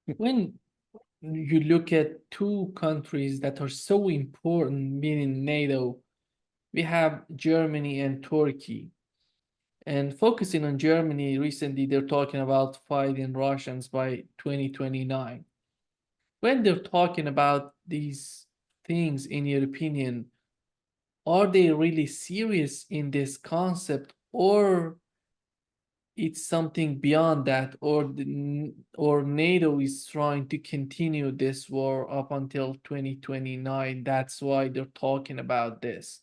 When you look at two countries that are so important, meaning NATO, we have Germany and Turkey. And focusing on Germany, recently they're talking about fighting Russians by 2029. When they're talking about these things, in your opinion, are they really serious in this concept, or it's something beyond that, or NATO is trying to continue this war up until 2029? That's why they're talking about this.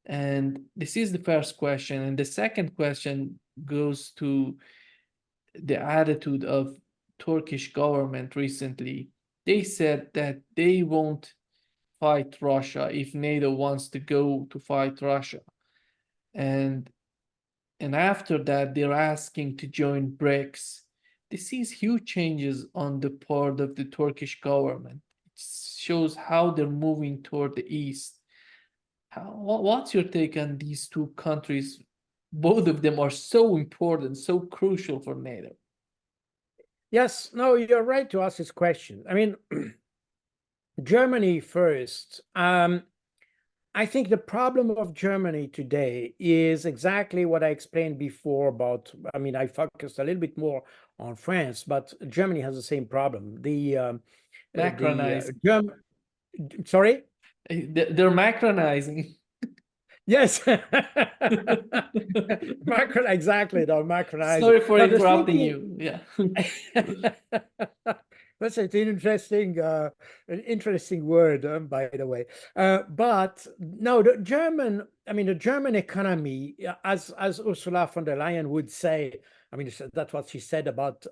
And this is the first question. And the second question goes to the attitude of Turkish government recently. They said that they won't fight Russia if NATO wants to go to fight Russia. And and after that they're asking to join BRICS. This is huge changes on the part of the Turkish government. It shows how they're moving toward the east. What's your take on these two countries? Both of them are so important, so crucial for NATO. Yes, no, you're right to ask this question. I mean, Germany first. I think the problem of Germany today is exactly what I explained before about, I mean, I focused a little bit more on France, but Germany has the same problem. The Macronizing. Sorry? They're Macronizing. Yes. Macron, exactly, they're Macronizing. Sorry for Now, the thing interrupting is, you. Yeah. that's an interesting word, by the way. But no, the German economy, as Ursula von der Leyen would say, I mean, that's what she said about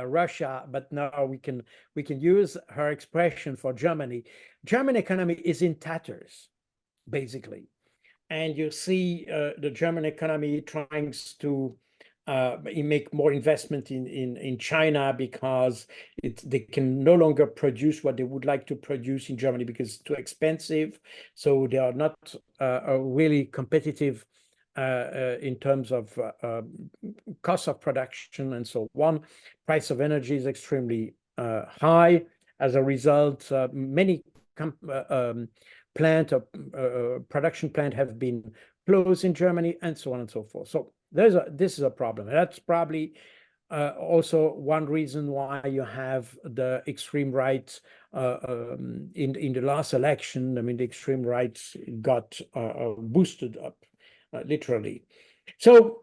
Russia, but now we can use her expression for Germany. German economy is in tatters, basically. And you see the German economy trying to make more investment in China because they can no longer produce what they would like to produce in Germany because it's too expensive. So they are not really competitive in terms of cost of production and so on. Price of energy is extremely high. As a result, many production plant have been closed in Germany, and so on and so forth. So this is a problem. And that's probably also one reason why you have the extreme right in the last election. I mean, the extreme right got boosted up, literally. So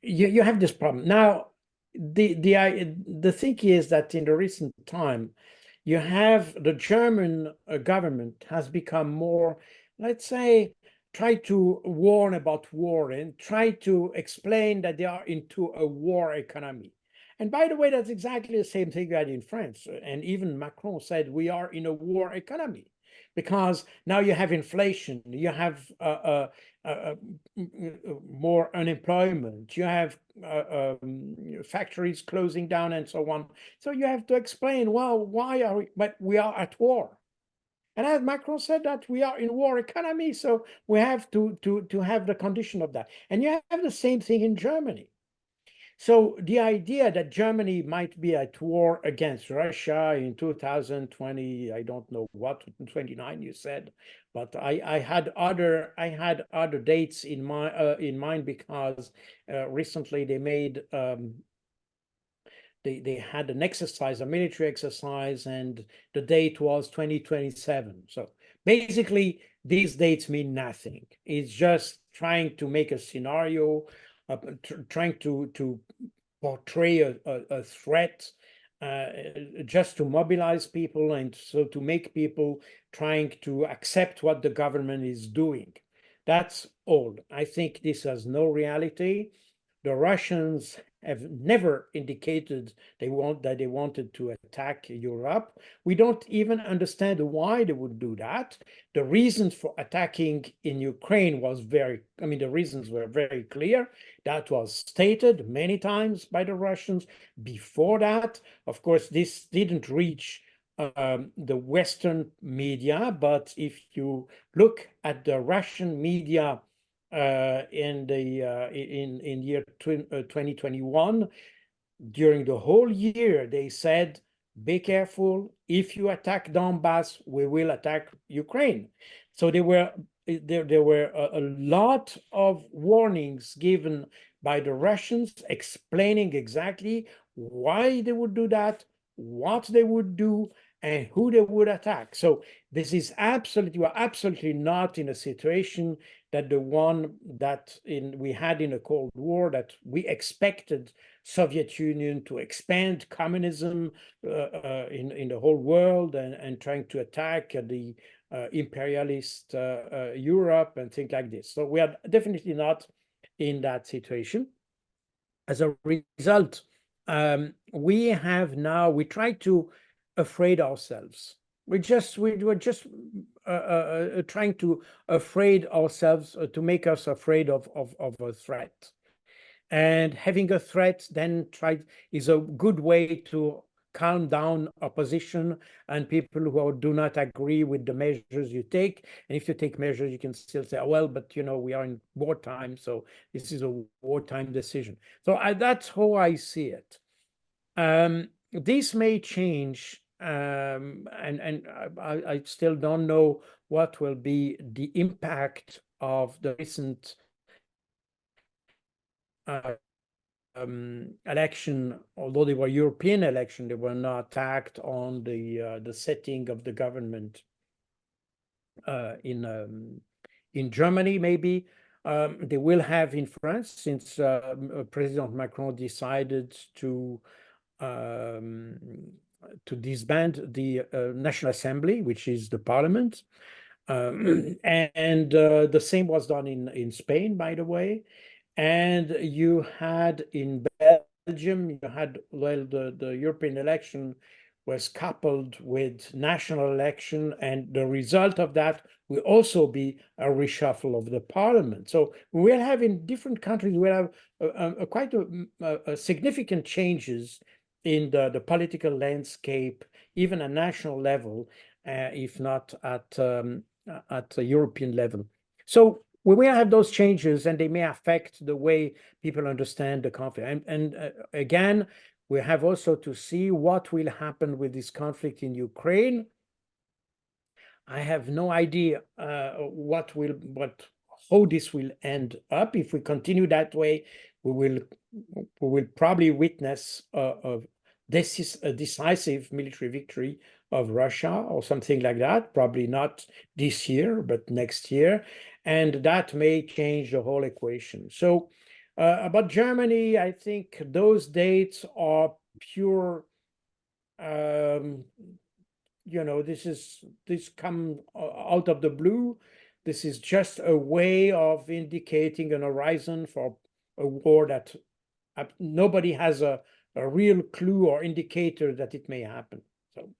you have this problem now. The thing is that in the recent time, you have the German government has become more, let's say, try to warn about war and try to explain that they are into a war economy. And by the way, that's exactly the same thing we had in France. And even Macron said we are in a war economy because now you have inflation, you have more unemployment, you have factories closing down and so on. So you have to explain, well, why are we, but we are at war. And as Macron said that we are in war economy, so we have to have the condition of that. And you have the same thing in Germany. So the idea that Germany might be at war against Russia in 2020, I don't know what, 29 you said, but I had other dates in mind because recently they made they had an exercise, a military exercise, and the date was 2027. So basically, these dates mean nothing. It's just trying to make a scenario, trying to portray a threat, just to mobilize people and so to make people trying to accept what the government is doing. That's all. I think this has no reality. The Russians have never indicated they wanted to attack Europe. We don't even understand why they would do that. The reasons for attacking in Ukraine the reasons were very clear. That was stated many times by the Russians. Before that, of course, this didn't reach the Western media, but if you look at the Russian media in year 2021, during the whole year, they said, be careful. If you attack Donbass, we will attack Ukraine. So there were a lot of warnings given by the Russians explaining exactly why they would do that, what they would do, and who they would attack. So this is absolutely, we are absolutely not in a situation that the one that we had in the Cold War, that we expected Soviet Union to expand communism in the whole world and trying to attack the imperialist Europe and things like this. So we are definitely not in that situation. As a result, we try to afraid ourselves. We're just trying to afraid ourselves to make us afraid of a threat. And having a threat then is a good way to calm down opposition and people who do not agree with the measures you take. And if you take measures, you can still say, oh, well, but we are in wartime, so this is a wartime decision. So that's how I see it. This may change, and I still don't know what will be the impact of the recent election. Although they were European election, they were not attacked on the setting of the government in Germany. Maybe they will have in France, since President Macron decided to disband the National Assembly, which is the parliament. And the same was done in Spain, by the way. And you had in Belgium, you had, well, the European election was coupled with national election, and the result of that will also be a reshuffle of the parliament. So we will have in different countries, we'll have quite a significant changes in the political landscape, even at national level, if not at a European level. So we will have those changes, and they may affect the way people understand the conflict. And again, we have also to see what will happen with this conflict in Ukraine. I have no idea how this will end up. If we continue that way, we will probably witness a decisive military victory of Russia or something like that. Probably not this year, but next year, and that may change the whole equation. So about Germany, I think those dates are pure. This come out of the blue. This is just a way of indicating an horizon for a war that nobody has a real clue or indicator that it may happen. So,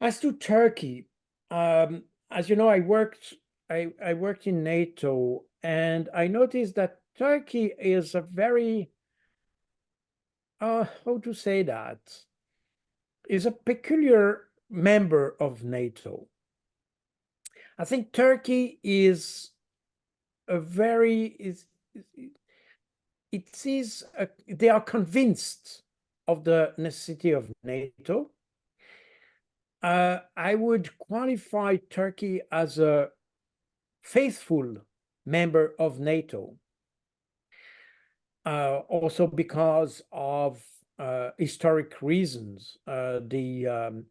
as to Turkey, as you know, I worked in NATO, and I noticed that Turkey is a very how to say that, is a peculiar member of NATO. I think Turkey is a very they are convinced of the necessity of NATO. I would qualify Turkey as a faithful member of NATO, also because of historic reasons. The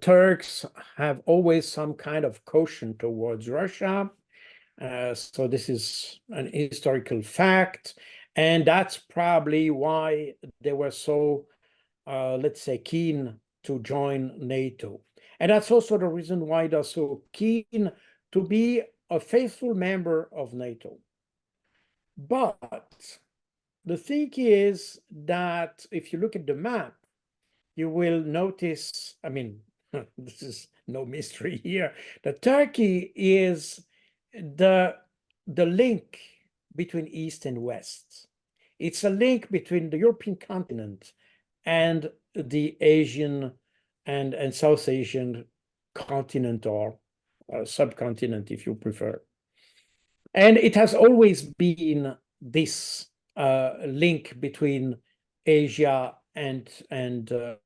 Turks have always some kind of caution towards Russia. So this is an historical fact. And that's probably why they were so, let's say, keen to join NATO. And that's also the reason why they're so keen to be a faithful member of NATO. But the thing is that if you look at the map, you will notice, I mean, this is no mystery here, that Turkey is the link between East and West. It's a link between the European continent and the Asian and South Asian continent, or subcontinent, if you prefer. And it has always been this link between Asia and the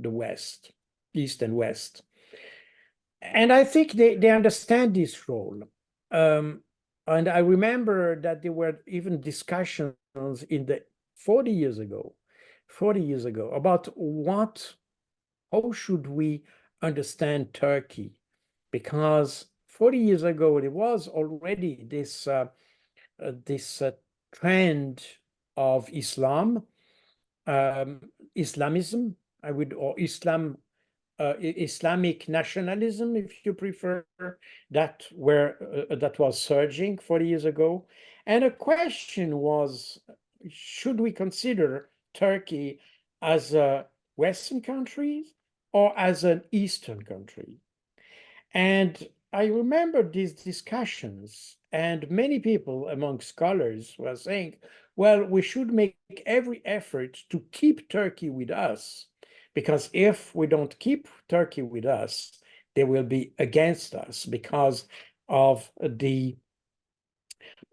West, East and West. And I think they understand this role. And I remember that there were even discussions in the 40 years ago about how should we understand Turkey? Because 40 years ago, there was already this trend of Islamism, or Islamic nationalism, if you prefer, that was surging 40 years ago. And a question was, should we consider Turkey as a Western country or as an Eastern country? And I remember these discussions, and many people among scholars were saying, well, we should make every effort to keep Turkey with us, because if we don't keep Turkey with us, they will be against us because of the,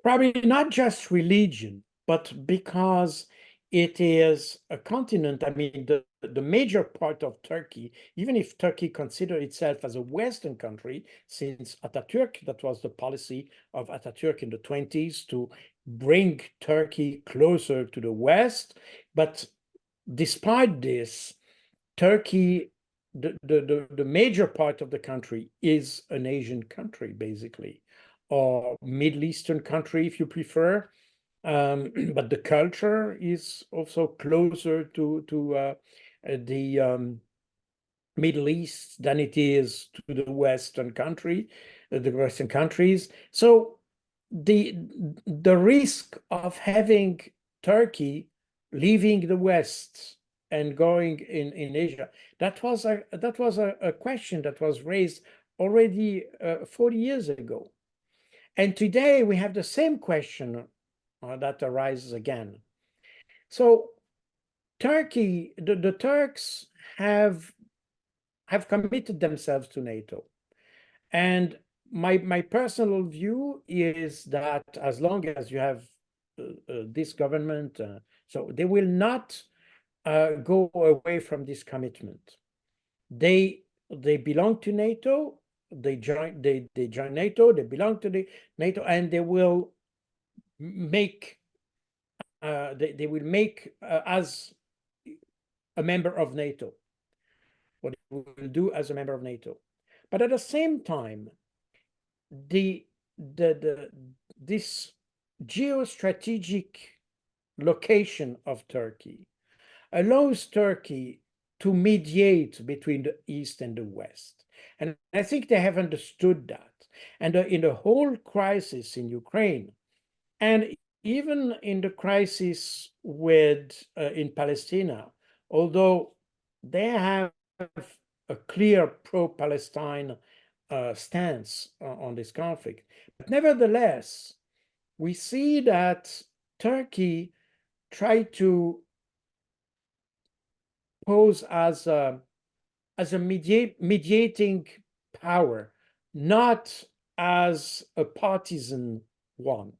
probably not just religion, but because it is a continent. I mean, the major part of Turkey, even if Turkey considers itself as a Western country, since Atatürk, that was the policy of Atatürk in the 20s to bring Turkey closer to the West. But despite this, Turkey, the major part of the country is an Asian country, basically, or Middle Eastern country, if you prefer. But the culture is also closer to the Middle East than it is to the Western countries. So the risk of having Turkey leaving the West and going in Asia, that was a question that was raised already 40 years ago. And today we have the same question that arises again. So Turkey, the Turks have committed themselves to NATO. And my personal view is that as long as you have this government, so they will not go away from this commitment. They belong to NATO. They join NATO. They belong to the NATO, and they will make they will make as a member of NATO, what they will do as a member of NATO. But at the same time, this geostrategic location of Turkey allows Turkey to mediate between the East and the West. And I think they have understood that. And in the whole crisis in Ukraine, and even in the crisis in Palestine, although they have a clear pro-Palestine stance on this conflict, but nevertheless, we see that Turkey tried to pose as a mediating power, not as a partisan one.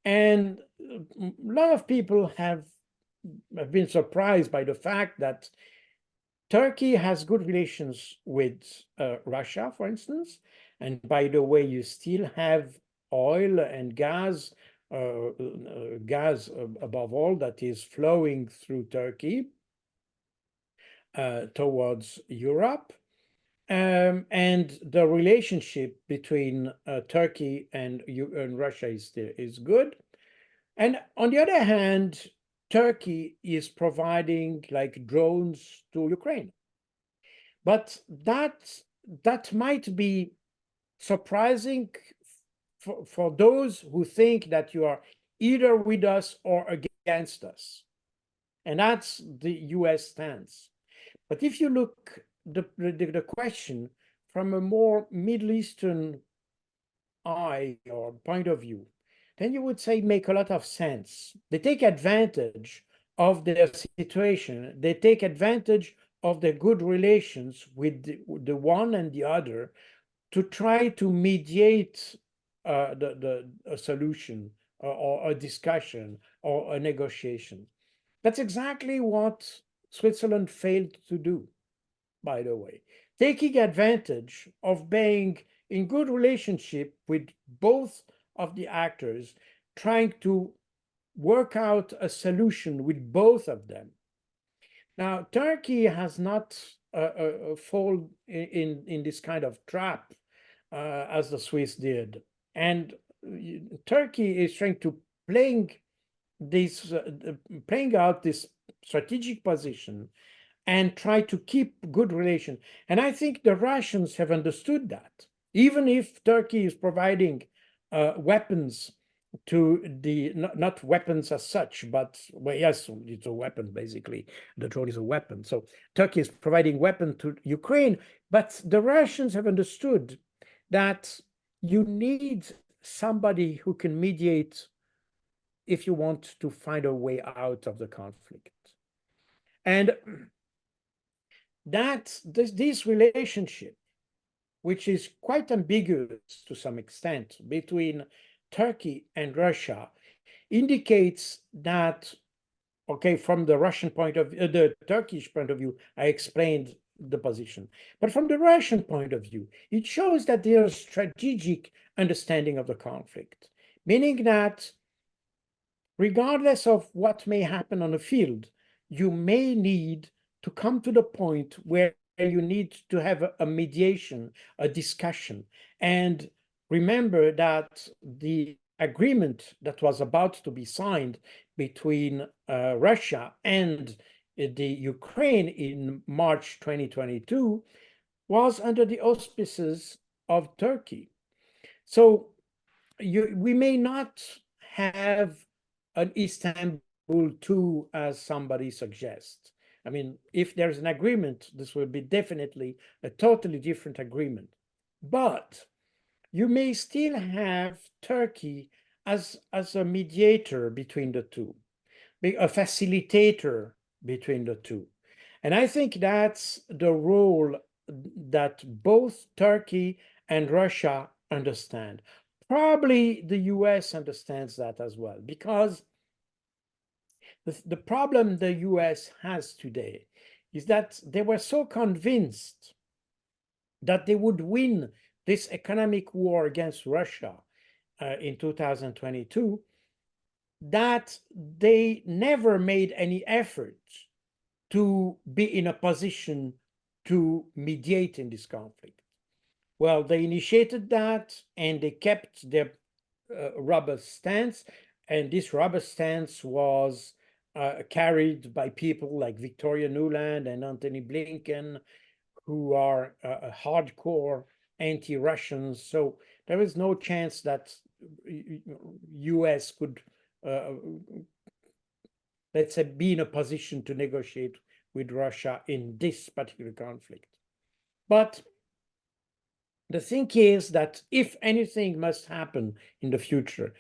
And a lot of people have been surprised by the fact that Turkey has good relations with Russia, for instance. And by the way, you still have oil and gas, above all, that is flowing through Turkey towards Europe. And the relationship between Turkey and Russia is good. And on the other hand, Turkey is providing like drones to Ukraine. But that might be surprising for those who think that you are either with us or against us. And that's the US stance. But if you look the question from a more Middle Eastern eye or point of view, then you would say make a lot of sense. They take advantage of their situation. They take advantage of their good relations with the one and the other to try to mediate a solution or a discussion or a negotiation. That's exactly what Switzerland failed to do, by the way, taking advantage of being in good relationship with both of the actors, trying to work out a solution with both of them. Now, Turkey has not fall in this kind of trap as the Swiss did, and Turkey is trying to playing this playing out this strategic position and try to keep good relation. And I think the Russians have understood that, even if Turkey is providing weapons to the not weapons as such, but well, yes, it's a weapon basically. The drone is a weapon. So Turkey is providing weapon to Ukraine, but the Russians have understood that you need somebody who can mediate if you want to find a way out of the conflict. And that this relationship, which is quite ambiguous to some extent between Turkey and Russia, indicates that, okay, from the Russian point of view, the Turkish point of view, I explained the position. But from the Russian point of view, it shows that there's strategic understanding of the conflict, meaning that regardless of what may happen on the field, you may need to come to the point where you need to have a mediation, a discussion. And remember that the agreement that was about to be signed between Russia and the Ukraine in March 2022 was under the auspices of Turkey. So we may not have an Istanbul 2 as somebody suggests. I mean, if there's an agreement, this will be definitely a totally different agreement. But you may still have Turkey as a mediator between the two, a facilitator between the two. And I think that's the role that both Turkey and Russia understand. Probably the US understands that as well, because the problem the US has today is that they were so convinced that they would win this economic war against Russia in 2022 that they never made any effort to be in a position to mediate in this conflict. Well, they initiated that and they kept their robust stance, and this robust stance was carried by people like Victoria Nuland and Antony Blinken, who are hardcore anti-Russians. So there is no chance that US could, let's say, be in a position to negotiate with Russia in this particular conflict. But the thing is that if anything must happen in the future,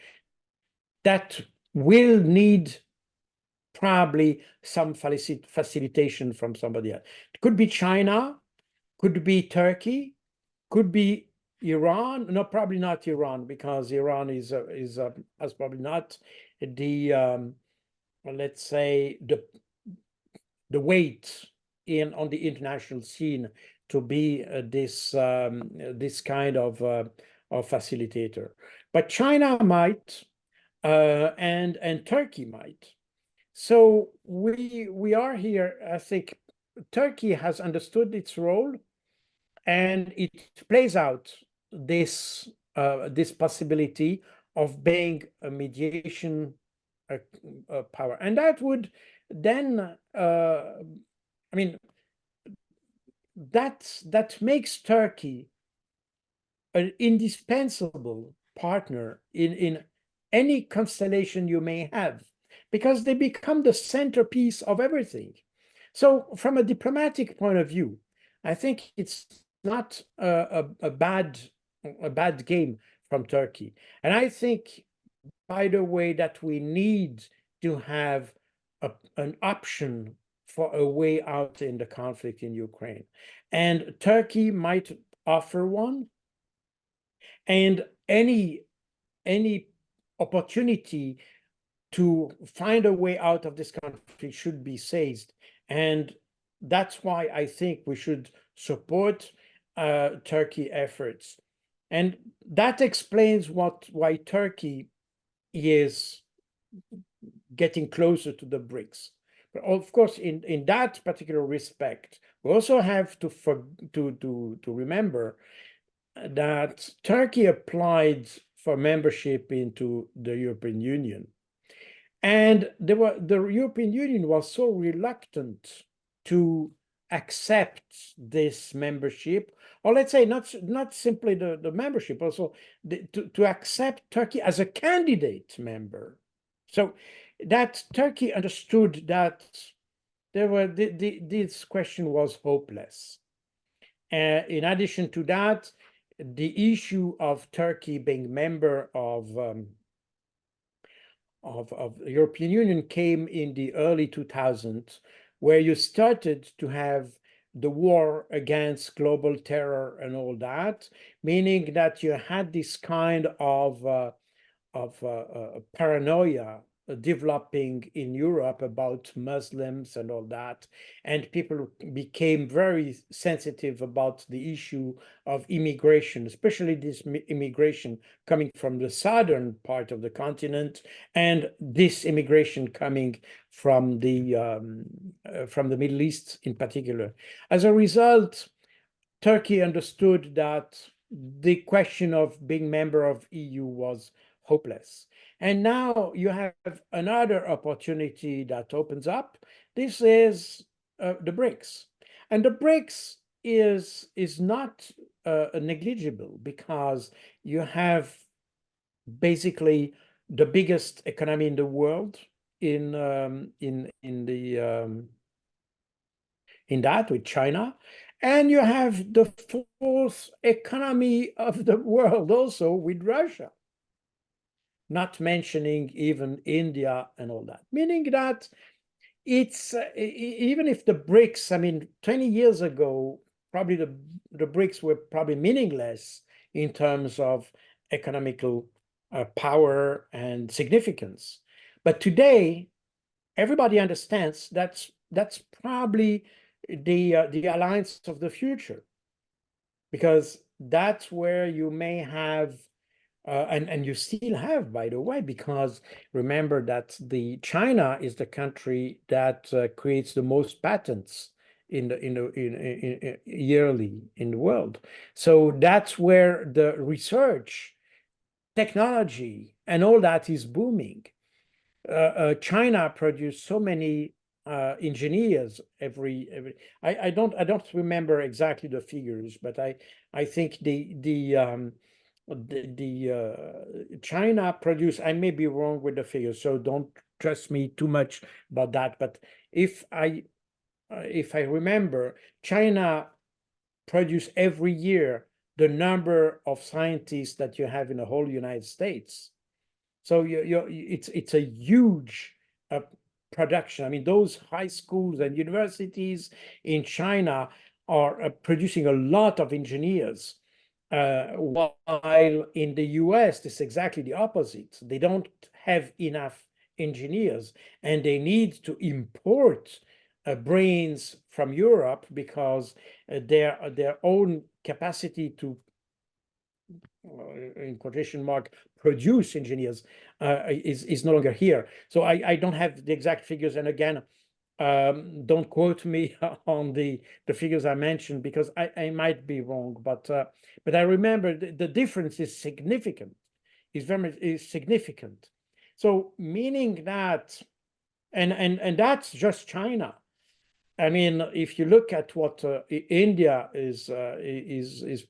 that will need probably some facilitation from somebody else. It could be China, could be Turkey, could be Iran. No, probably not Iran, because Iran is probably not the let's say the weight on the international scene to be this kind of facilitator. But China might, and Turkey might. So we are here. I think Turkey has understood its role, and it plays out this this possibility of being a mediation power, and that would then I mean that makes Turkey an indispensable partner in any constellation you may have, because they become the centerpiece of everything. So from a diplomatic point of view, I think it's not a bad game from Turkey. And I think, by the way, that we need to have an option for a way out in the conflict in Ukraine. And Turkey might offer one. And any opportunity to find a way out of this conflict should be seized. And that's why I think we should support Turkey efforts. And that explains why Turkey is getting closer to the BRICS. But of course, in that particular respect, we also have to remember that Turkey applied for membership into the European Union. And the European Union was so reluctant to accept this membership, or let's say not simply the membership, also to accept Turkey as a candidate member. So that Turkey understood that this question was hopeless. In addition to that, the issue of Turkey being member of the European Union came in the early 2000s, where you started to have the war against global terror and all that, meaning that you had this kind of paranoia developing in Europe about Muslims and all that. And people became very sensitive about the issue of immigration, especially this immigration coming from the southern part of the continent, and this immigration coming from the Middle East in particular. As a result, Turkey understood that the question of being member of EU was hopeless. And now you have another opportunity that opens up. This is the BRICS. And the BRICS is not negligible, because you have basically the biggest economy in the world in that, with China. And you have the fourth economy of the world also with Russia, not mentioning even India and all that. Meaning that it's, even if the BRICS, I mean, 20 years ago, probably the BRICS were probably meaningless in terms of economical power and significance. But today, everybody understands that's probably the alliance of the future, because that's where you may have and you still have, by the way, because remember that China is the country that creates the most patents yearly in the world. So that's where the research, technology, and all that is booming. China produced so many engineers every. I don't remember exactly the figures, but I think China produced. I may be wrong with the figures, so don't trust me too much about that. But if I remember, China produce every year the number of scientists that you have in the whole United States. So it's a huge production. I mean, those high schools and universities in China are producing a lot of engineers, while in the US, it's exactly the opposite. They don't have enough engineers, and they need to import brains from Europe, because their own capacity to, in quotation mark, produce engineers is no longer here. So I don't have the exact figures, and again, don't quote me on the figures I mentioned, because I might be wrong, but I remember the difference is significant, is significant. So meaning that, and that's just China. I mean, if you look at what India is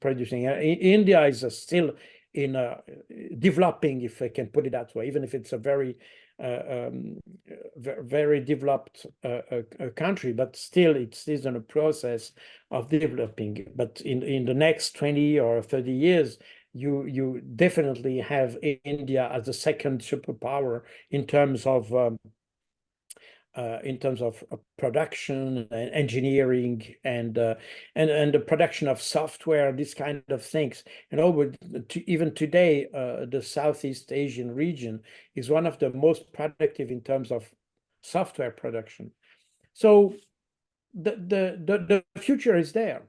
producing, India is still in developing, if I can put it that way, even if it's a very very developed country, but still it is in a process of developing. But in the next 20 or 30 years, you definitely have India as the second superpower in terms of in terms of production and engineering and the production of software, these kind of things. Even today, the Southeast Asian region is one of the most productive in terms of software production. So the future is there.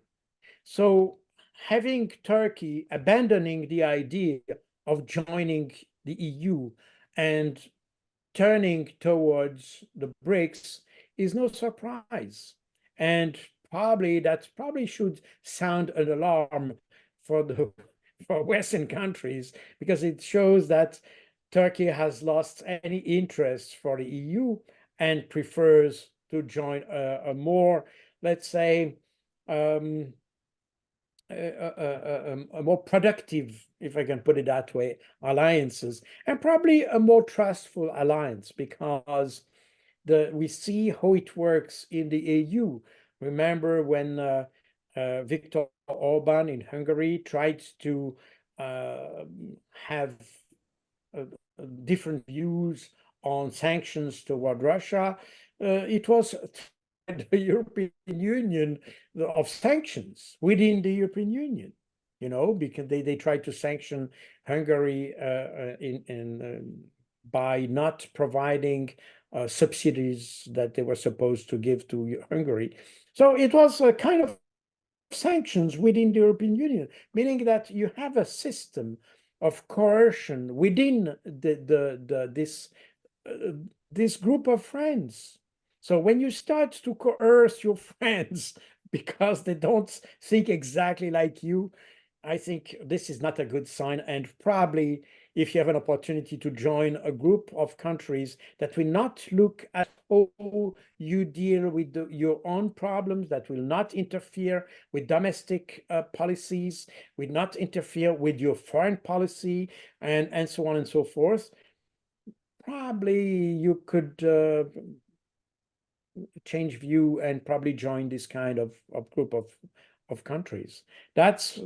So having Turkey abandoning the idea of joining the EU and turning towards the BRICS is no surprise. And that should sound an alarm for Western countries, because it shows that Turkey has lost any interest for the EU and prefers to join a more, let's say, a more productive, if I can put it that way, alliances, and probably a more trustful alliance, because we see how it works in the EU. Remember when Viktor Orban in Hungary tried to have different views on sanctions toward Russia. It was the European Union of sanctions within the European Union, because they tried to sanction Hungary by not providing subsidies that they were supposed to give to Hungary. So it was a kind of sanctions within the European Union, meaning that you have a system of coercion within this group of friends. So when you start to coerce your friends because they don't think exactly like you, I think this is not a good sign. And probably if you have an opportunity to join a group of countries that will not look at how you deal with your own problems, that will not interfere with domestic policies, will not interfere with your foreign policy, and so on and so forth, probably you could change view and probably join this kind of group of countries. That's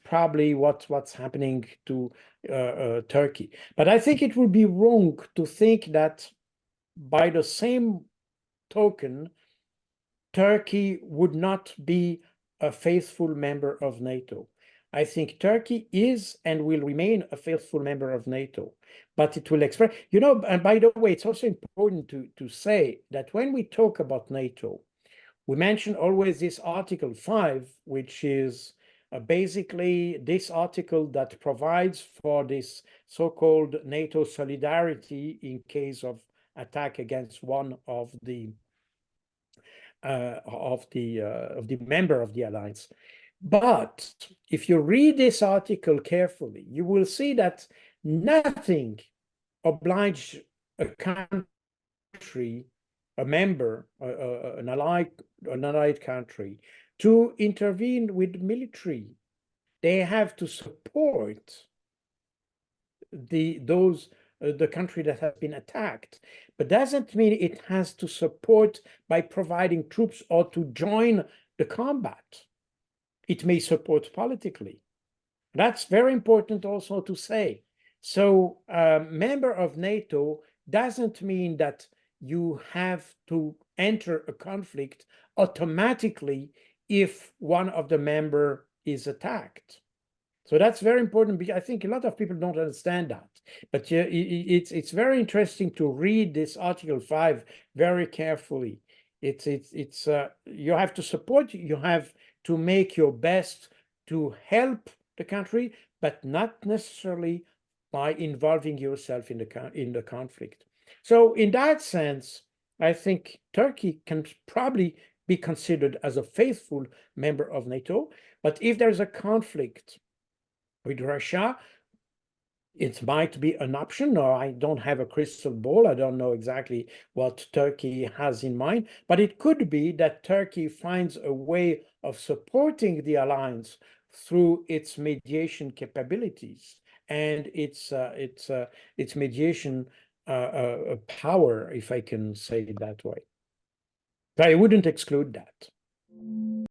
probably what's happening to Turkey. But I think it would be wrong to think that by the same token, Turkey would not be a faithful member of NATO. I think Turkey is and will remain a faithful member of NATO, but it will express, and by the way, it's also important to say that when we talk about NATO, we mention always this Article 5, which is basically this article that provides for this so-called NATO solidarity in case of attack against one of the member of the alliance. But if you read this article carefully, you will see that nothing obliges a country, a member, an allied country, to intervene with military. They have to support the country that has been attacked, but doesn't mean it has to support by providing troops or to join the combat. It may support politically. That's very important also to say. So member of NATO doesn't mean that you have to enter a conflict automatically if one of the member is attacked. So that's very important, because I think a lot of people don't understand that. But it's very interesting to read this Article 5 very carefully. You have to support, you have to make your best to help the country, but not necessarily by involving yourself in the conflict. So in that sense, I think Turkey can probably be considered as a faithful member of NATO. But if there's a conflict with Russia, it might be an option, or I don't have a crystal ball. I don't know exactly what Turkey has in mind, but it could be that Turkey finds a way of supporting the alliance through its mediation capabilities and its mediation power, if I can say it that way. But I wouldn't exclude that.